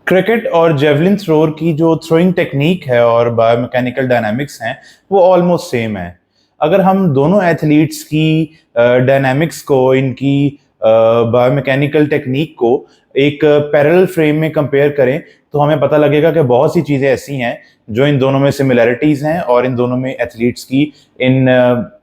Cricket और javelin थ्रोर की जो थ्रोइंग टेक्निक है और बायोमैकेनिकल डायनामिक्स हैं वो ऑलमोस्ट सेम है। अगर हम दोनों एथलीट्स की डायनामिक्स को, इनकी बायोमैकेनिकल टेक्निक को एक पैरेलल फ्रेम में कंपेयर करें तो हमें पता लगेगा कि बहुत सी चीज़ें ऐसी हैं जो इन दोनों में सिमिलैरिटीज़ हैं और इन दोनों में एथलीट्स की इन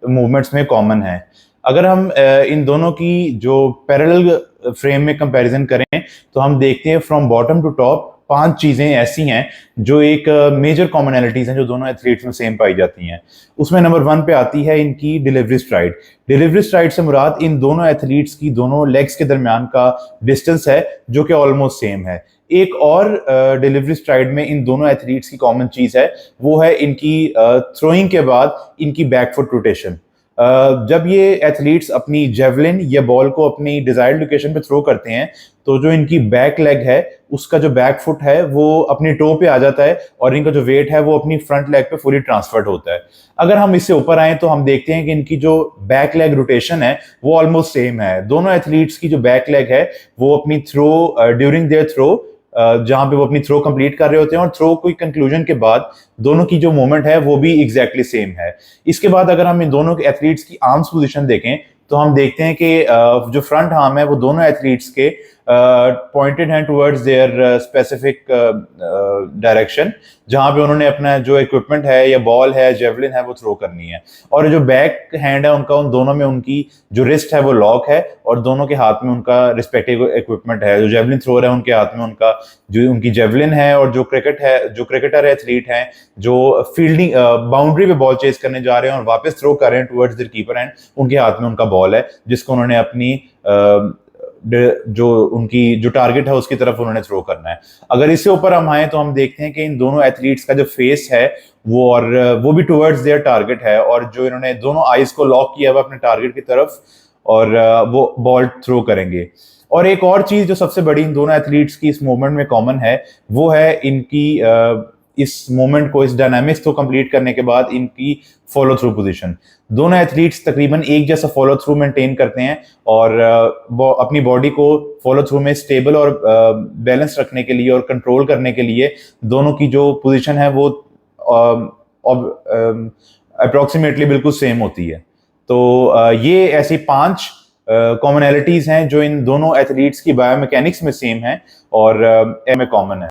मूवमेंट्स में कॉमन है। अगर हम इन दोनों की जो पैरेलल फ्रेम में कंपैरिजन करें तो हम देखते हैं फ्रॉम बॉटम टू टॉप 5 चीजें ऐसी हैं जो एक मेजर कॉमनैलिटीज हैं जो दोनों एथलीट्स में सेम पाई जाती हैं। उसमें नंबर 1 पे आती है इनकी डिलीवरी स्ट्राइड। डिलीवरी स्ट्राइड से मुराद इन दोनों एथलीट्स की दोनों लेग्स के दरमियान का डिस्टेंस है जो कि ऑलमोस्ट सेम है। एक और डिलीवरी स्ट्राइड में इन दोनों एथलीट्स की कॉमन चीज है, वो है इनकी थ्रोइंग के बाद इनकी बैकफुट रोटेशन। जब ये एथलीट्स अपनी जेवलिन या बॉल को अपनी डिजायर्ड लोकेशन पे थ्रो करते हैं तो जो इनकी बैक लेग है उसका जो बैक फुट है वो अपनी टो पे आ जाता है और इनका जो वेट है वो अपनी फ्रंट लेग पे फुली ट्रांसफर्ड होता है। अगर हम इससे ऊपर आए तो हम देखते हैं कि इनकी जो बैक लेग रोटेशन है वो ऑलमोस्ट सेम है। दोनों एथलीट्स की जो बैक लेग है वो अपनी थ्रो ड्यूरिंग देयर थ्रो, जहां पे वो अपनी थ्रो कंप्लीट कर रहे होते हैं और थ्रो की कंक्लूजन के बाद दोनों की जो मूवमेंट है वो भी एग्जैक्टली सेम है। इसके बाद अगर हम इन दोनों के एथलीट्स की आर्म्स पोजीशन देखें तो हम देखते हैं कि जो फ्रंट आर्म है वो दोनों एथलीट्स के पॉइंटेड हैं टुवर्ड्स देयर स्पेसिफिक डायरेक्शन, जहां पे उन्होंने अपना जो इक्विपमेंट है या बॉल है जेवलिन है वो थ्रो करनी है। और जो बैक हैंड है उनका, उन दोनों में उनकी जो रिस्ट है वो लॉक है और दोनों के हाथ में उनका रिस्पेक्टिव इक्विपमेंट है। जो जेवलिन थ्रोअर है उनके हाथ में उनका जो उनकी जेवलिन है, और जो क्रिकेटर एथलीट हैं जो फील्डिंग बाउंड्री पे बॉल चेस करने जा रहे हैं और वापस थ्रो कर रहे हैं टुवर्ड्स देयर कीपर एंड, उनके हाथ में उनका बॉल है जिसको उन्होंने अपनी जो उनकी जो टारगेट है उसकी तरफ उन्होंने थ्रो करना है। अगर इससे ऊपर हम आए तो हम देखते हैं कि इन दोनों एथलीट्स का जो फेस है वो भी टुवर्ड्स देयर टारगेट है और जो इन्होंने दोनों आईज को लॉक किया हुआ अपने टारगेट की तरफ और वो बॉल थ्रो करेंगे। और एक और चीज जो सबसे बड़ी इन दोनों एथलीट्स की इस मूवमेंट में कॉमन है वो है इनकी इस मोमेंट को, इस डायनामिक्स को कंप्लीट करने के बाद इनकी फॉलो थ्रू पोजीशन। दोनों एथलीट्स तकरीबन एक जैसा फॉलो थ्रू मेंटेन करते हैं और अपनी बॉडी को फॉलो थ्रू में स्टेबल और बैलेंस रखने के लिए और कंट्रोल करने के लिए दोनों की जो पोजीशन है वो अप्रोक्सीमेटली बिल्कुल सेम होती है। तो ये ऐसी 5 कॉमनैलिटीज हैं जो इन दोनों एथलीट्स की बायोमैकेनिक्स में सेम है और में कॉमन है।